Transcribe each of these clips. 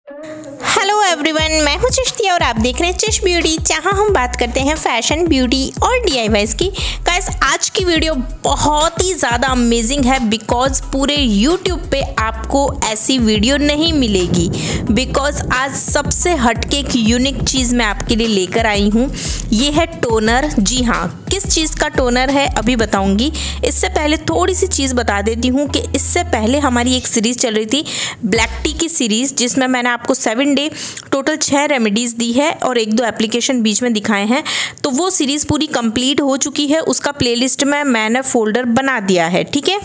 Hello everyone, मैं हूं चिश्ती और आप देख रहे हैं चिश ब्यूटी, जहां हम बात करते हैं फैशन, ब्यूटी और DIYs की। गाइस, आज की वीडियो बहुत ही ज़्यादा अमेजिंग है बिकॉज पूरे YouTube पे आपको ऐसी वीडियो नहीं मिलेगी। बिकॉज आज सबसे हटके एक यूनिक चीज़ मैं आपके लिए लेकर आई हूँ। ये है टोनर। जी हाँ, किस चीज़ का टोनर है अभी बताऊँगी। इससे पहले थोड़ी सी चीज़ बता देती हूँ कि इससे पहले हमारी एक सीरीज़ चल रही थी ब्लैक टी की सीरीज़, जिसमें मैंने आपको 7 डे टोटल 6 रेमेडीज़ दी है और 1-2 एप्लीकेशन बीच में दिखाए हैं। तो वो सीरीज़ पूरी कंप्लीट हो चुकी है। उसका प्लेलिस्ट में मैंने फोल्डर बना दिया है, ठीक है।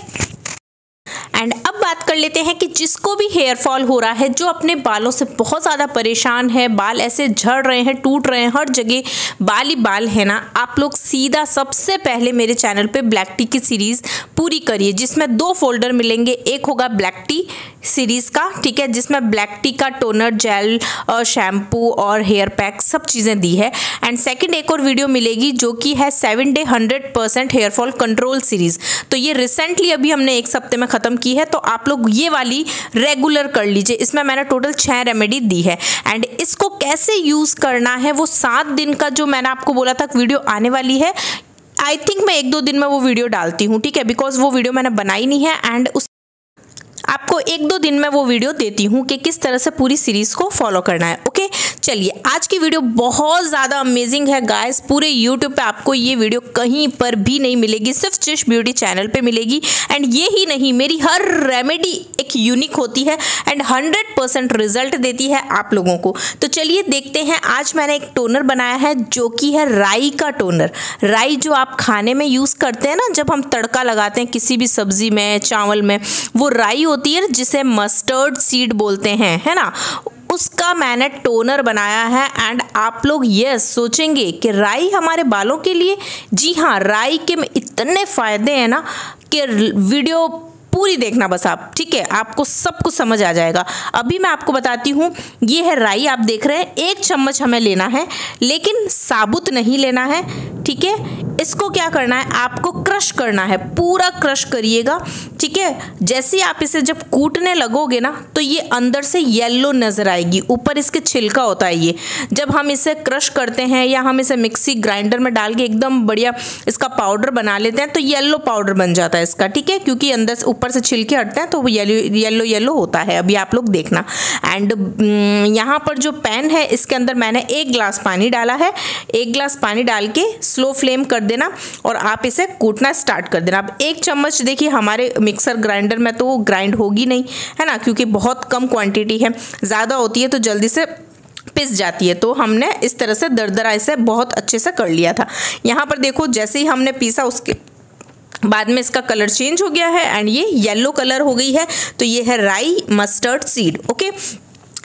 एंड अब बात कर लेते हैं कि जिसको भी हेयर फॉल हो रहा है, जो अपने बालों से बहुत ज़्यादा परेशान है, बाल ऐसे झड़ रहे हैं, टूट रहे हैं, हर जगह बाल ही बाल है ना, आप लोग सीधा सबसे पहले मेरे चैनल पे ब्लैक टी की सीरीज़ पूरी करिए, जिसमें 2 फोल्डर मिलेंगे। एक होगा ब्लैक टी सीरीज़ का, ठीक है, जिसमें ब्लैक टी का टोनर, जेल और शैम्पू और हेयर पैक सब चीज़ें दी है। एंड सेकंड एक और वीडियो मिलेगी जो कि है 7 day 100% hair fall control series. तो ये रिसेंटली अभी हमने 1 हफ्ते में ख़त्म की है, तो आप लोग ये वाली रेगुलर कर लीजिए। इसमें मैंने टोटल 6 रेमेडी दी है। एंड इसको कैसे यूज़ करना है, वो 7 दिन का जो मैंने आपको बोला था वीडियो आने वाली है, आई थिंक मैं 1-2 दिन में वो वीडियो डालती हूँ, ठीक है, बिकॉज वो वीडियो मैंने बनाई नहीं है। एंड उस आपको 1-2 दिन में वो वीडियो देती हूँ कि किस तरह से पूरी सीरीज़ को फॉलो करना है। ओके, चलिए, आज की वीडियो बहुत ज़्यादा अमेजिंग है गाइस। पूरे यूट्यूब पे आपको ये वीडियो कहीं पर भी नहीं मिलेगी, सिर्फ चिश ब्यूटी चैनल पे मिलेगी। एंड ये ही नहीं, मेरी हर रेमेडी एक यूनिक होती है एंड 100% रिजल्ट देती है आप लोगों को। तो चलिए देखते हैं। आज मैंने एक टोनर बनाया है जो कि है राई का टोनर। राई जो आप खाने में यूज़ करते हैं ना, जब हम तड़का लगाते हैं किसी भी सब्जी में, चावल में, वो राई होती है जिसे मस्टर्ड सीड बोलते हैं, है ना, उसका मैंने टोनर बनाया है। एंड आप लोग ये सोचेंगे कि राई हमारे बालों के लिए, जी हाँ, राई के में इतने फ़ायदे हैं ना कि वीडियो पूरी देखना बस आप, ठीक है, आपको सब कुछ समझ आ जाएगा। अभी मैं आपको बताती हूँ। ये है राई, आप देख रहे हैं, 1 चम्मच हमें लेना है, लेकिन साबुत नहीं लेना है, ठीक है। इसको क्या करना है, आपको क्रश करना है, पूरा क्रश करिएगा, ठीक है। जैसे ही आप इसे जब कूटने लगोगे ना, तो ये अंदर से येलो नज़र आएगी, ऊपर इसके छिलका होता है ये। जब हम इसे क्रश करते हैं या हम इसे मिक्सी ग्राइंडर में डाल के एकदम बढ़िया इसका पाउडर बना लेते हैं, तो येलो पाउडर बन जाता है इसका, ठीक है, क्योंकि अंदर से ऊपर से छिलके हटते हैं, तो वो येलो येलो होता है। अभी आप लोग देखना। एंड यहाँ पर जो पैन है, इसके अंदर मैंने 1 गिलास पानी डाला है। 1 गिलास पानी डाल के स्लो फ्लेम कर देना और आप इसे कूटना स्टार्ट कर देना। अब 1 चम्मच देखिए, हमारे मिक्सर ग्राइंडर में तो वो ग्राइंड होगी नहीं, है ना, क्योंकि बहुत कम क्वांटिटी है। ज़्यादा होती है तो जल्दी से पिस जाती है, तो हमने इस तरह से दरदरा इसे बहुत अच्छे से कर लिया था। यहाँ पर देखो, जैसे ही हमने पीसा उसके बाद में इसका कलर चेंज हो गया है एंड ये येलो कलर हो गई है। तो ये है राई मस्टर्ड सीड। ओके,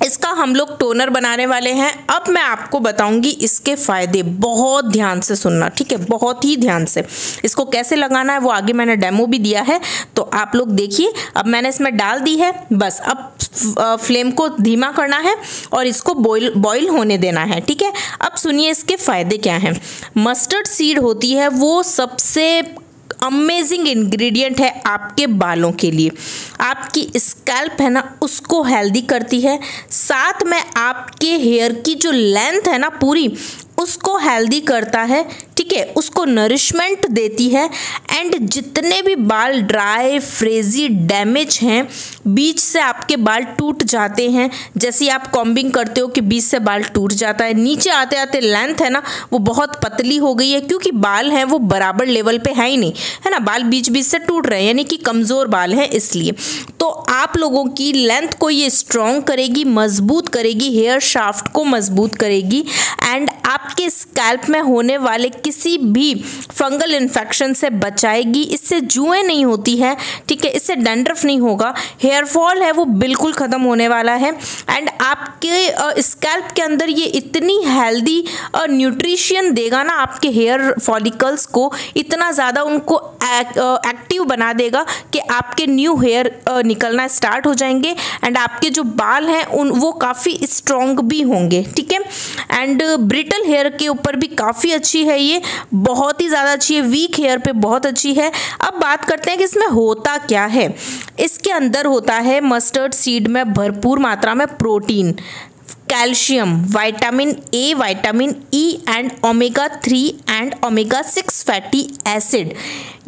इसका हम लोग टोनर बनाने वाले हैं। अब मैं आपको बताऊंगी इसके फ़ायदे, बहुत ध्यान से सुनना, ठीक है, बहुत ही ध्यान से। इसको कैसे लगाना है वो आगे मैंने डेमो भी दिया है, तो आप लोग देखिए। अब मैंने इसमें डाल दी है, बस अब फ्लेम को धीमा करना है और इसको बॉईल होने देना है, ठीक है। अब सुनिए इसके फ़ायदे क्या हैं। मस्टर्ड सीड होती है वो सबसे अमेजिंग इंग्रेडिएंट है आपके बालों के लिए। आपकी स्कैल्प है ना, उसको हेल्दी करती है, साथ में आपके हेयर की जो लेंथ है ना पूरी, उसको हेल्दी करता है, ठीक है, उसको नरिशमेंट देती है। एंड जितने भी बाल ड्राई, फ्रेजी, डैमेज हैं, बीच से आपके बाल टूट जाते हैं, जैसे आप कॉम्बिंग करते हो कि बीच से बाल टूट जाता है, नीचे आते आते लेंथ है ना वो बहुत पतली हो गई है, क्योंकि बाल हैं वो बराबर लेवल पे है ही नहीं, है ना, बाल बीच बीच से टूट रहे हैं, यानी कि कमज़ोर बाल हैं इसलिए। तो आप लोगों की लेंथ को ये स्ट्रॉन्ग करेगी, मजबूत करेगी, हेयर शाफ्ट को मजबूत करेगी। एंड आपके स्कैल्प में होने वाले किसी भी फंगल इन्फेक्शन से बचाएगी। इससे जुएं नहीं होती है, ठीक है, इससे डैंड्रफ नहीं होगा, हेयर फॉल है वो बिल्कुल ख़त्म होने वाला है। एंड आपके स्कैल्प के अंदर ये इतनी हेल्दी न्यूट्रिशन देगा ना आपके हेयर फॉलिकल्स को, इतना ज़्यादा उनको एक्टिव बना देगा कि आपके न्यू हेयर निकलना स्टार्ट हो जाएंगे। एंड आपके जो बाल हैं वो काफ़ी स्ट्रॉन्ग भी होंगे, ठीक है। एंड ब्रिटल हेयर के ऊपर भी काफ़ी अच्छी है, ये बहुत ही ज़्यादा अच्छी है, वीक हेयर पे बहुत अच्छी है। अब बात करते हैं कि इसमें होता क्या है। इसके अंदर होता है मस्टर्ड सीड में भरपूर मात्रा में protein, calcium, vitamin A, vitamin E and omega 3 and omega 6 fatty acid.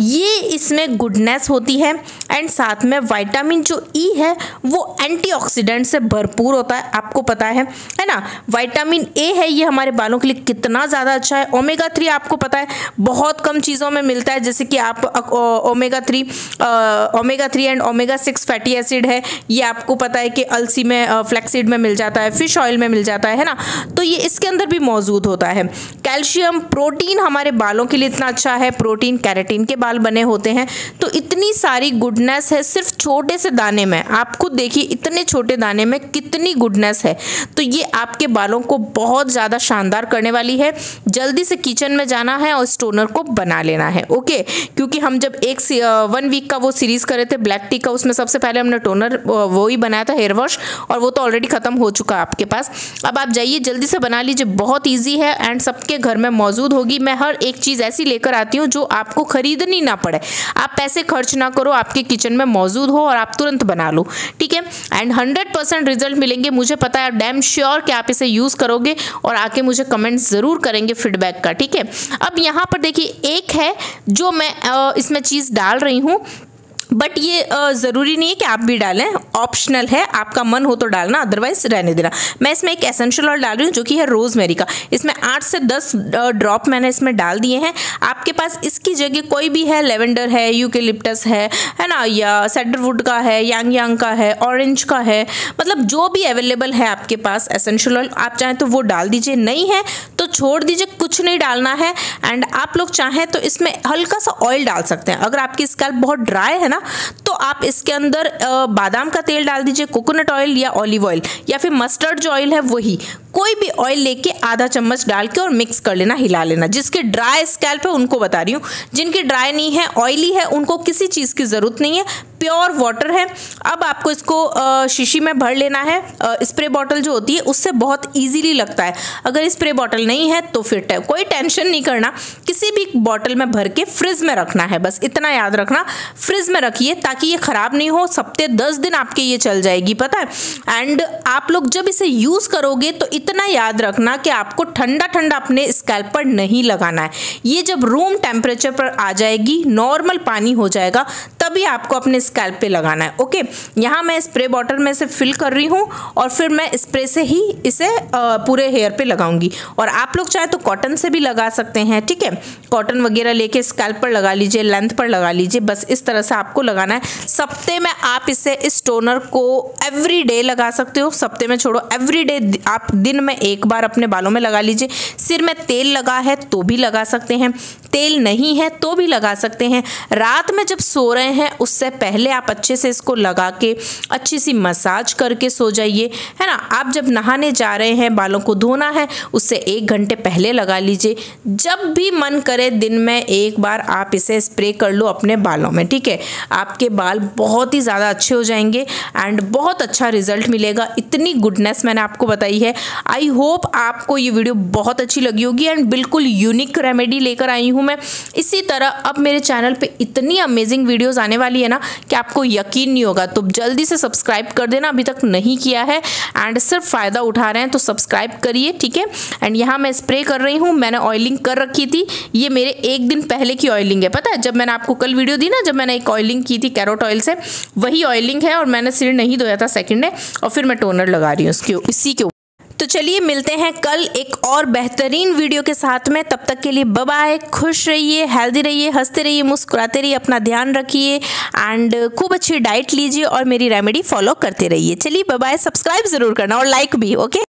ये इसमें गुडनेस होती है एंड साथ में विटामिन जो ई है वो एंटीऑक्सीडेंट से भरपूर होता है, आपको पता है ना। विटामिन ए है, ये हमारे बालों के लिए कितना ज़्यादा अच्छा है। ओमेगा 3 आपको पता है बहुत कम चीज़ों में मिलता है, जैसे कि आप omega 3 and omega 6 fatty acid है, ये आपको पता है कि अलसी में, फ्लैक्सीड में मिल जाता है, फिश ऑयल में मिल जाता है ना, तो ये इसके अंदर भी मौजूद होता है। कैल्शियम, प्रोटीन हमारे बालों के लिए इतना अच्छा है, प्रोटीन केराटिन के बाल बने होते हैं, तो इतनी सारी गुडनेस है सिर्फ छोटे से दाने में। आप खुद देखिए इतने छोटे दाने में कितनी गुडनेस है, तो ये आपके बालों को बहुत ज़्यादा शानदार करने वाली है। जल्दी से किचन में जाना है और इस टोनर को बना लेना है, ओके। क्योंकि हम जब 1 वीक का वो सीरीज़ करे थे ब्लैक टी का, उसमें सबसे पहले हमने टोनर वो ही बनाया था, हेयर वॉश, और वो तो ऑलरेडी ख़त्म हो चुका है आपके पास। अब आप जाइए जल्दी से बना लीजिए, बहुत ईजी है एंड सबके घर में मौजूद होगी। मैं हर एक चीज़ ऐसी लेकर आती हूँ जो आपको खरीदनी ना पड़े, आप पैसे खर्च ना करो, आपके किचन में मौजूद हो और आप तुरंत बना लो, ठीक है। एंड 100% रिजल्ट मिलेंगे, मुझे पता है, डैम श्योर कि आप इसे यूज़ करोगे और आके मुझे कमेंट ज़रूर करेंगे फीडबैक का, ठीक है। अब यहाँ पर देखिए एक है जो मैं इसमें चीज़ डाल रही हूँ, बट ये ज़रूरी नहीं है कि आप भी डालें, ऑप्शनल है, आपका मन हो तो डालना, अदरवाइज रहने देना। मैं इसमें एक एसेंशियल ऑयल डाल रही हूँ जो कि है रोज़मेरी का। इसमें 8 से 10 ड्रॉप मैंने इसमें डाल दिए हैं। आपके पास इसकी जगह कोई भी है, लेवेंडर है, यूकेलिप्टस है ना, या सैडलवुड का है, यांग का है, ऑरेंज का है, मतलब जो भी अवेलेबल है आपके पास एसेंशियल ऑयल, आप चाहें तो वो डाल दीजिए, नहीं है तो छोड़ दीजिए, कुछ नहीं डालना है। एंड आप लोग चाहें तो इसमें हल्का सा ऑयल डाल सकते हैं। अगर आपकी स्कैल्प बहुत ड्राई है ना, तो आप इसके अंदर बादाम का तेल डाल दीजिए, कोकोनट ऑयल या ऑलिव ऑयल, या फिर मस्टर्ड जो ऑयल है वही, कोई भी ऑयल लेके आधा चम्मच डाल के और मिक्स कर लेना, हिला लेना। जिसके ड्राई स्कैल्प है उनको बता रही हूँ, जिनकी ड्राई नहीं है, ऑयली है, उनको किसी चीज़ की ज़रूरत नहीं है, प्योर वाटर है। अब आपको इसको शीशी में भर लेना है। स्प्रे बॉटल जो होती है उससे बहुत इजीली लगता है। अगर स्प्रे बॉटल नहीं है तो फिर कोई टेंशन नहीं करना, किसी भी बॉटल में भर के फ्रिज में रखना है, बस इतना याद रखना, फ्रिज में रखिए ताकि ये ख़राब नहीं हो। हफ्ते 10 दिन आपके ये चल जाएगी, पता है। एंड आप लोग जब इसे यूज़ करोगे तो इतना याद रखना कि आपको ठंडा ठंडा अपने स्कैल्प पर नहीं लगाना है। ये जब रूम टेम्परेचर पर आ जाएगी, नॉर्मल पानी हो जाएगा, तभी आपको अपने स्कैल्प पे लगाना है, ओके। यहाँ मैं स्प्रे बॉटल में से फिल कर रही हूँ और फिर मैं स्प्रे से ही इसे पूरे हेयर पे लगाऊंगी। और आप लोग चाहे तो कॉटन से भी लगा सकते हैं, ठीक है। कॉटन वगैरह लेके स्कैल्प पर लगा लीजिए, लेंथ पर लगा लीजिए, बस इस तरह से आपको लगाना है। सप्ते में आप इसे, इस टोनर को एवरी डे लगा सकते हो, सप्ते में छोड़ो, एवरी डे आप दिन में एक बार अपने बालों में लगा लीजिए। सिर में तेल लगा है तो भी लगा सकते हैं, तेल नहीं है तो भी लगा सकते हैं। रात में जब सो रहे हैं उससे पहले आप अच्छे से इसको लगा के अच्छी सी मसाज करके सो जाइए, है ना। आप जब नहाने जा रहे हैं, बालों को धोना है, उससे 1 घंटे पहले लगा लीजिए। जब भी मन करे दिन में एक बार आप इसे स्प्रे कर लो अपने बालों में, ठीक है। आपके बाल बहुत ही ज़्यादा अच्छे हो जाएंगे एंड बहुत अच्छा रिजल्ट मिलेगा। इतनी गुडनेस मैंने आपको बताई है। आई होप आपको ये वीडियो बहुत अच्छी लगी होगी एंड बिल्कुल यूनिक रेमेडी लेकर आई हूँ मैं। इसी तरह अब मेरे चैनल पे इतनी अमेजिंग वीडियोस आने वाली है ना कि आपको यकीन नहीं होगा। तो जल्दी से सब्सक्राइब कर देना, अभी तक नहीं किया है एंड सिर्फ फ़ायदा उठा रहे हैं तो सब्सक्राइब करिए, ठीक है। एंड यहाँ मैं स्प्रे कर रही हूँ, मैंने ऑयलिंग कर रखी थी, ये मेरे 1 दिन पहले की ऑयलिंग है, पता है। जब मैंने आपको कल वीडियो दी ना, जब मैंने एक ऑयलिंग की थी कैरोट ऑयल से, वही ऑयलिंग है और मैंने सिर नहीं धोया था सेकंड डे, और फिर मैं टोनर लगा रही हूँ इसी के ऊपर। तो चलिए मिलते हैं कल एक और बेहतरीन वीडियो के साथ में। तब तक के लिए बाय बाय, खुश रहिए, हेल्दी रहिए, हंसते रहिए, मुस्कुराते रहिए, अपना ध्यान रखिए एंड खूब अच्छी डाइट लीजिए और मेरी रेमेडी फॉलो करते रहिए। चलिए बाय बाय, सब्सक्राइब ज़रूर करना और लाइक भी, ओके।